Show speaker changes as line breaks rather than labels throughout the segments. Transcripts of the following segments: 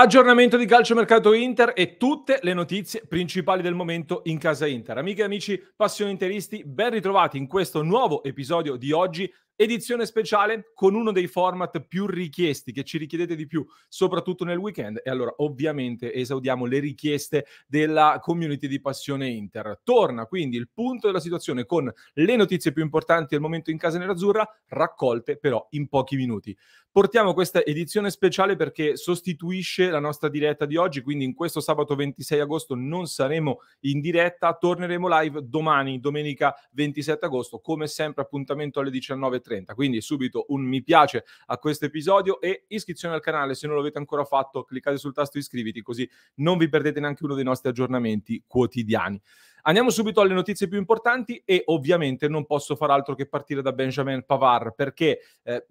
Aggiornamento di calciomercato Inter e tutte le notizie principali del momento in casa Inter. Amiche e amici, passioni interisti, ben ritrovati in questo nuovo episodio di oggi, edizione speciale con uno dei format più richiesti, che ci richiedete di più, soprattutto nel weekend. E allora ovviamente esaudiamo le richieste della community di Passione Inter. Torna quindi il punto della situazione con le notizie più importanti al momento in casa nerazzurra, raccolte però in pochi minuti. Portiamo questa edizione speciale perché sostituisce la nostra diretta di oggi, quindi in questo sabato 26 agosto non saremo in diretta, torneremo live domani, domenica 27 agosto, come sempre appuntamento alle 19:30. Quindi subito un mi piace a questo episodio e iscrizione al canale se non l'avete ancora fatto, cliccate sul tasto iscriviti così non vi perdete neanche uno dei nostri aggiornamenti quotidiani. Andiamo subito alle notizie più importanti e ovviamente non posso far altro che partire da Benjamin Pavard perché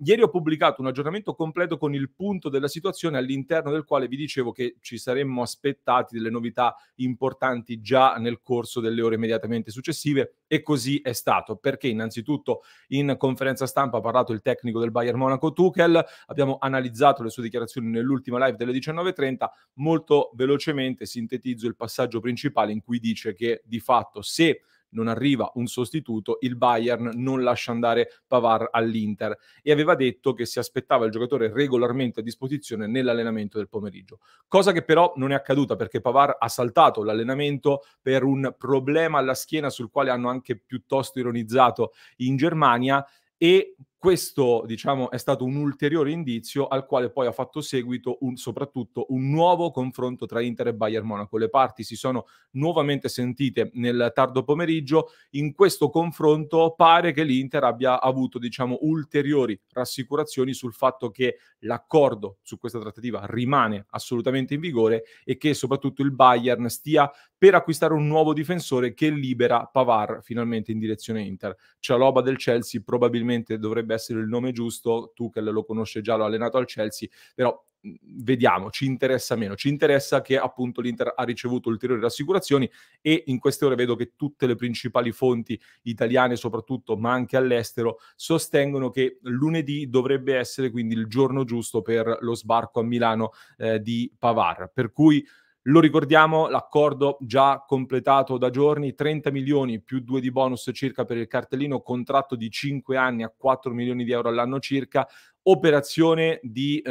ieri ho pubblicato un aggiornamento completo con il punto della situazione all'interno del quale vi dicevo che ci saremmo aspettati delle novità importanti già nel corso delle ore immediatamente successive e così è stato perché innanzitutto in conferenza stampa ha parlato il tecnico del Bayern Monaco Tuchel, abbiamo analizzato le sue dichiarazioni nell'ultima live delle 19:30, molto velocemente sintetizzo il passaggio principale in cui dice che di fatto se non arriva un sostituto, il Bayern non lascia andare Pavard all'Inter e aveva detto che si aspettava il giocatore regolarmente a disposizione nell'allenamento del pomeriggio. Cosa che però non è accaduta perché Pavard ha saltato l'allenamento per un problema alla schiena sul quale hanno anche piuttosto ironizzato in Germania e questo, diciamo, è stato un ulteriore indizio al quale poi ha fatto seguito soprattutto un nuovo confronto tra Inter e Bayern Monaco. Le parti si sono nuovamente sentite nel tardo pomeriggio. In questo confronto pare che l'Inter abbia avuto, diciamo, ulteriori rassicurazioni sul fatto che l'accordo su questa trattativa rimane assolutamente in vigore e che soprattutto il Bayern stia per acquistare un nuovo difensore che libera Pavard finalmente in direzione Inter. Cialoba del Chelsea probabilmente dovrebbe essere il nome giusto, Tuchel lo conosce già, l'ho allenato al Chelsea, però vediamo, ci interessa meno, ci interessa che appunto l'Inter ha ricevuto ulteriori rassicurazioni e in queste ore vedo che tutte le principali fonti italiane soprattutto, ma anche all'estero, sostengono che lunedì dovrebbe essere quindi il giorno giusto per lo sbarco a Milano di Pavard, per cui lo ricordiamo, l'accordo già completato da giorni, 30 milioni più 2 di bonus circa per il cartellino, contratto di 5 anni a 4 milioni di euro all'anno circa, operazione di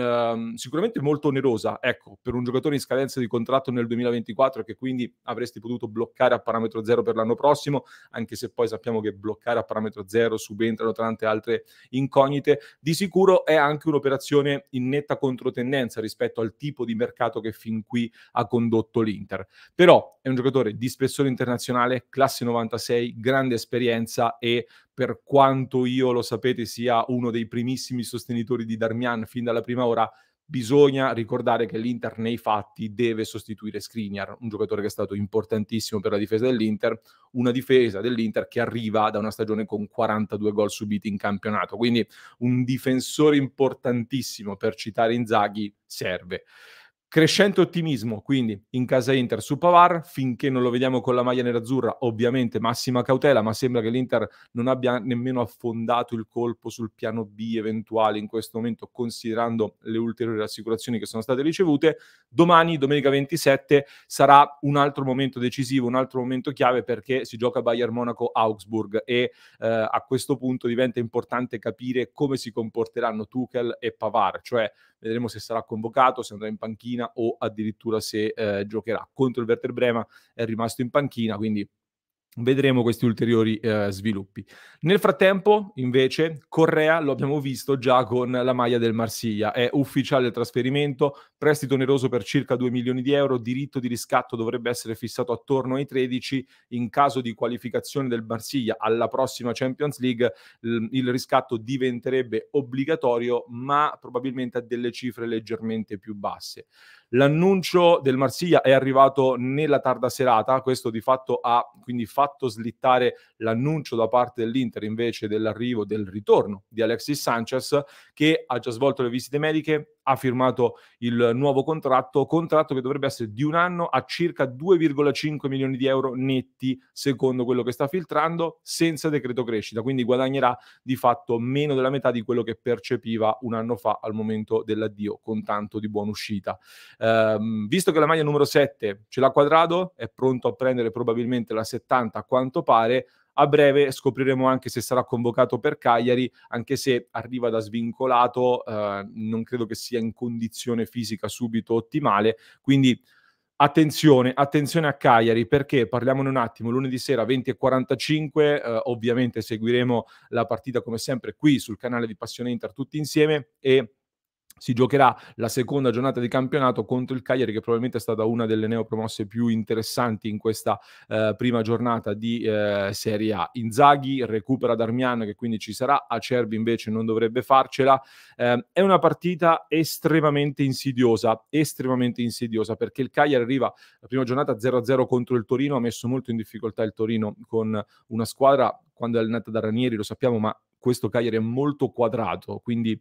sicuramente molto onerosa, ecco, per un giocatore in scadenza di contratto nel 2024 che quindi avresti potuto bloccare a parametro zero per l'anno prossimo, anche se poi sappiamo che bloccare a parametro zero subentrano tante altre incognite, di sicuro è anche un'operazione in netta controtendenza rispetto al tipo di mercato che fin qui ha condotto l'Inter. Però è un giocatore di spessore internazionale, classe 96, grande esperienza e per quanto io, lo sapete, sia uno dei primissimi sostenitori di Darmian fin dalla prima ora, bisogna ricordare che l'Inter nei fatti deve sostituire Skriniar, un giocatore che è stato importantissimo per la difesa dell'Inter, una difesa dell'Inter che arriva da una stagione con 42 gol subiti in campionato, quindi un difensore importantissimo, per citare Inzaghi, serve. Crescente ottimismo quindi in casa Inter su Pavard, finché non lo vediamo con la maglia nerazzurra ovviamente massima cautela, ma sembra che l'Inter non abbia nemmeno affondato il colpo sul piano B eventuale in questo momento, considerando le ulteriori rassicurazioni che sono state ricevute. Domani, domenica 27, sarà un altro momento decisivo, un altro momento chiave perché si gioca Bayern Monaco-Augsburg e a questo punto diventa importante capire come si comporteranno Tuchel e Pavard, cioè vedremo se sarà convocato, se andrà in panchina o addirittura se giocherà. Contro il Werder Brema è rimasto in panchina, quindi vedremo questi ulteriori sviluppi. Nel frattempo, invece, Correa lo abbiamo visto già con la maglia del Marsiglia. È ufficiale il trasferimento, prestito oneroso per circa 2 milioni di euro, diritto di riscatto dovrebbe essere fissato attorno ai 13. In caso di qualificazione del Marsiglia alla prossima Champions League, il riscatto diventerebbe obbligatorio, ma probabilmente a delle cifre leggermente più basse. L'annuncio del Marsiglia è arrivato nella tarda serata, questo di fatto ha quindi fatto slittare l'annuncio da parte dell'Inter invece dell'arrivo, del ritorno di Alexis Sanchez, che ha già svolto le visite mediche, ha firmato il nuovo contratto che dovrebbe essere di 1 anno a circa 2,5 milioni di euro netti, secondo quello che sta filtrando, senza decreto crescita, quindi guadagnerà di fatto meno della metà di quello che percepiva 1 anno fa al momento dell'addio, con tanto di buona uscita. Visto che la maglia numero 7 ce l'ha Quadrado, è pronto a prendere probabilmente la 70 a quanto pare, a breve scopriremo anche se sarà convocato per Cagliari, anche se arriva da svincolato, non credo che sia in condizione fisica subito ottimale, quindi attenzione, attenzione a Cagliari, perché parliamone un attimo, lunedì sera 20:45, ovviamente seguiremo la partita come sempre qui sul canale di Passione Inter tutti insieme e si giocherà la seconda giornata di campionato contro il Cagliari, che probabilmente è stata una delle neopromosse più interessanti in questa prima giornata di Serie A. Inzaghi recupera Darmian, che quindi ci sarà, Acerbi invece non dovrebbe farcela. È una partita estremamente insidiosa, perché il Cagliari arriva la prima giornata 0-0 contro il Torino, ha messo molto in difficoltà il Torino con una squadra, quando è allenata da Ranieri lo sappiamo, ma questo Cagliari è molto quadrato, quindi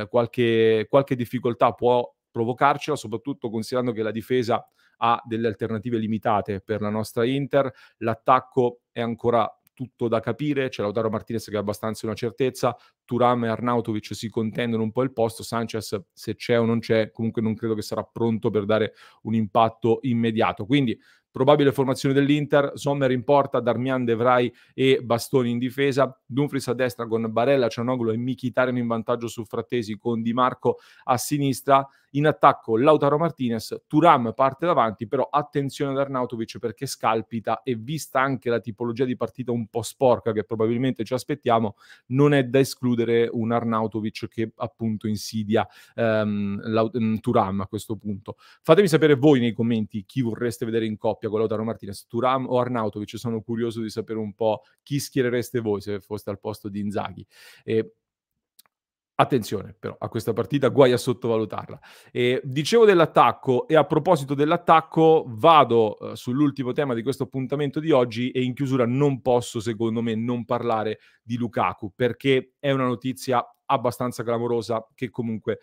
qualche difficoltà può provocarcela, soprattutto considerando che la difesa ha delle alternative limitate per la nostra Inter, l'attacco è ancora tutto da capire, c'è Lautaro Martinez che è abbastanza una certezza, Thuram e Arnautovic si contendono un po' il posto, Sanchez se c'è o non c'è, comunque non credo che sarà pronto per dare un impatto immediato, quindi probabile formazione dell'Inter, Sommer in porta, Darmian, De Vrij e Bastoni in difesa, Dumfries a destra con Barella, Cianoglu e Mkhitaryan in vantaggio su Frattesi con Di Marco a sinistra, in attacco Lautaro Martinez, Thuram parte davanti, però attenzione ad Arnautovic perché scalpita e vista anche la tipologia di partita un po' sporca che probabilmente ci aspettiamo, non è da escludere un Arnautovic che appunto insidia Thuram a questo punto. Fatemi sapere voi nei commenti chi vorreste vedere in coppia con Lautaro Martinez, Thuram o Arnautovic, sono curioso di sapere un po' chi schierereste voi se foste al posto di Inzaghi. Attenzione però a questa partita, guai a sottovalutarla. Dicevo dell'attacco e a proposito dell'attacco vado sull'ultimo tema di questo appuntamento di oggi e in chiusura non posso, secondo me, non parlare di Lukaku perché è una notizia abbastanza clamorosa che comunque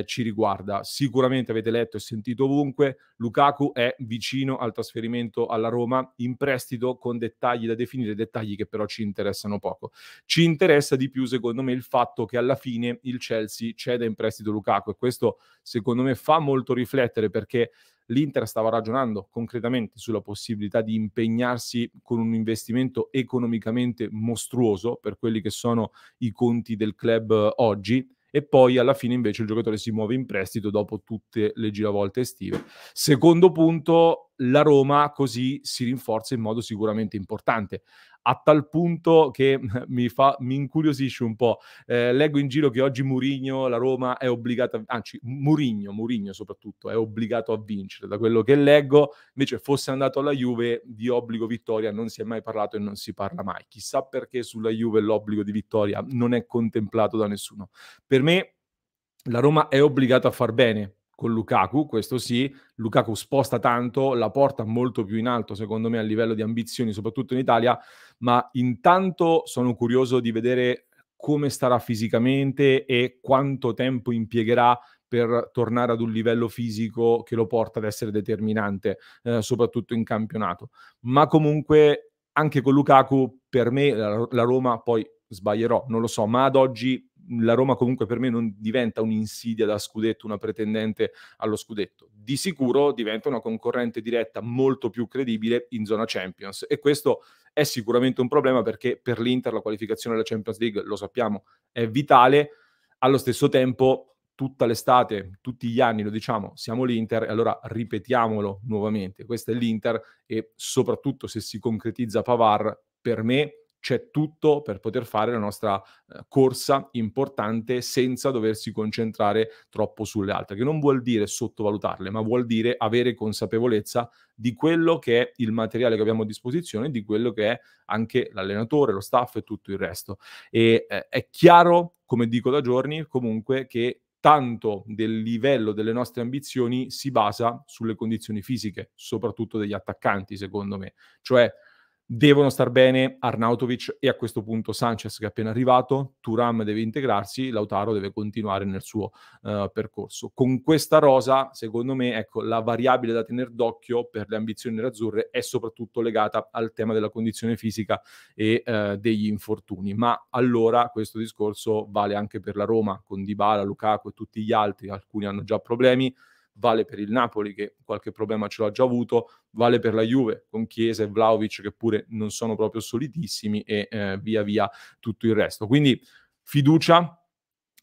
ci riguarda. Sicuramente avete letto e sentito ovunque, Lukaku è vicino al trasferimento alla Roma in prestito con dettagli da definire, dettagli che però ci interessano poco. Ci interessa di più, secondo me, il fatto che alla fine il Chelsea ceda in prestito Lukaku e questo, secondo me, fa molto riflettere perché l'Inter stava ragionando concretamente sulla possibilità di impegnarsi con un investimento economicamente mostruoso per quelli che sono i conti del club oggi e poi alla fine invece il giocatore si muove in prestito dopo tutte le giravolte estive. Secondo punto, la Roma così si rinforza in modo sicuramente importante, a tal punto che mi incuriosisce un po'. Leggo in giro che oggi Mourinho, la Roma è obbligata, anzi Mourinho soprattutto, è obbligato a vincere. Da quello che leggo, invece fosse andato alla Juve, di obbligo vittoria non si è mai parlato e non si parla mai. Chissà perché sulla Juve l'obbligo di vittoria non è contemplato da nessuno. Per me la Roma è obbligata a far bene con Lukaku, questo sì. Lukaku sposta tanto, la porta molto più in alto, secondo me, a livello di ambizioni, soprattutto in Italia, ma intanto sono curioso di vedere come starà fisicamente e quanto tempo impiegherà per tornare ad un livello fisico che lo porta ad essere determinante, soprattutto in campionato. Ma comunque anche con Lukaku, per me, la Roma, poi sbaglierò, non lo so, ma ad oggi la Roma comunque per me non diventa un'insidia da scudetto, una pretendente allo scudetto. Di sicuro diventa una concorrente diretta molto più credibile in zona Champions e questo è sicuramente un problema perché per l'Inter la qualificazione alla Champions League, lo sappiamo, è vitale. Allo stesso tempo tutta l'estate, tutti gli anni lo diciamo, siamo l'Inter e allora ripetiamolo nuovamente, questo è l'Inter e soprattutto se si concretizza Pavard, per me c'è tutto per poter fare la nostra corsa importante senza doversi concentrare troppo sulle altre, che non vuol dire sottovalutarle, ma vuol dire avere consapevolezza di quello che è il materiale che abbiamo a disposizione, di quello che è anche l'allenatore, lo staff e tutto il resto. E è chiaro, come dico da giorni, comunque che tanto del livello delle nostre ambizioni si basa sulle condizioni fisiche, soprattutto degli attaccanti, secondo me. Cioè, Devono star bene Arnautovic e a questo punto Sanchez che è appena arrivato, Thuram deve integrarsi, Lautaro deve continuare nel suo percorso. Con questa rosa, secondo me, ecco, la variabile da tener d'occhio per le ambizioni nerazzurre è soprattutto legata al tema della condizione fisica e degli infortuni. Ma allora questo discorso vale anche per la Roma, con Dybala, Lukaku e tutti gli altri, alcuni hanno già problemi, vale per il Napoli che qualche problema ce l'ha già avuto, vale per la Juve con Chiesa e Vlahovic che pure non sono proprio solidissimi e via via tutto il resto. Quindi fiducia,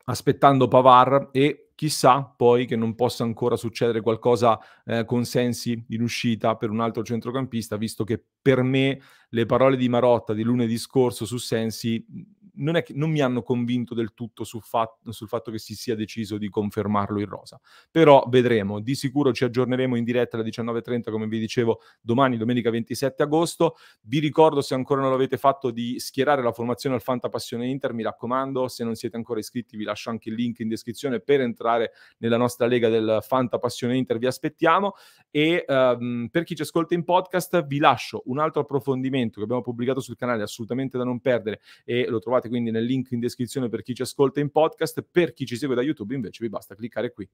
aspettando Pavard e chissà poi che non possa ancora succedere qualcosa con Sensi in uscita per un altro centrocampista, visto che per me le parole di Marotta di lunedì scorso su Sensi non è che non mi hanno convinto del tutto sul fatto che si sia deciso di confermarlo in rosa. Però vedremo, di sicuro ci aggiorneremo in diretta alle 19:30 come vi dicevo domani, domenica 27 agosto. Vi ricordo, se ancora non l'avete fatto, di schierare la formazione al Fanta Passione Inter, mi raccomando, se non siete ancora iscritti vi lascio anche il link in descrizione per entrare nella nostra lega del Fanta Passione Inter, vi aspettiamo. E per chi ci ascolta in podcast vi lascio un altro approfondimento che abbiamo pubblicato sul canale, assolutamente da non perdere, e lo trovate quindi nel link in descrizione per chi ci ascolta in podcast. Per chi ci segue da YouTube invece vi basta cliccare qui.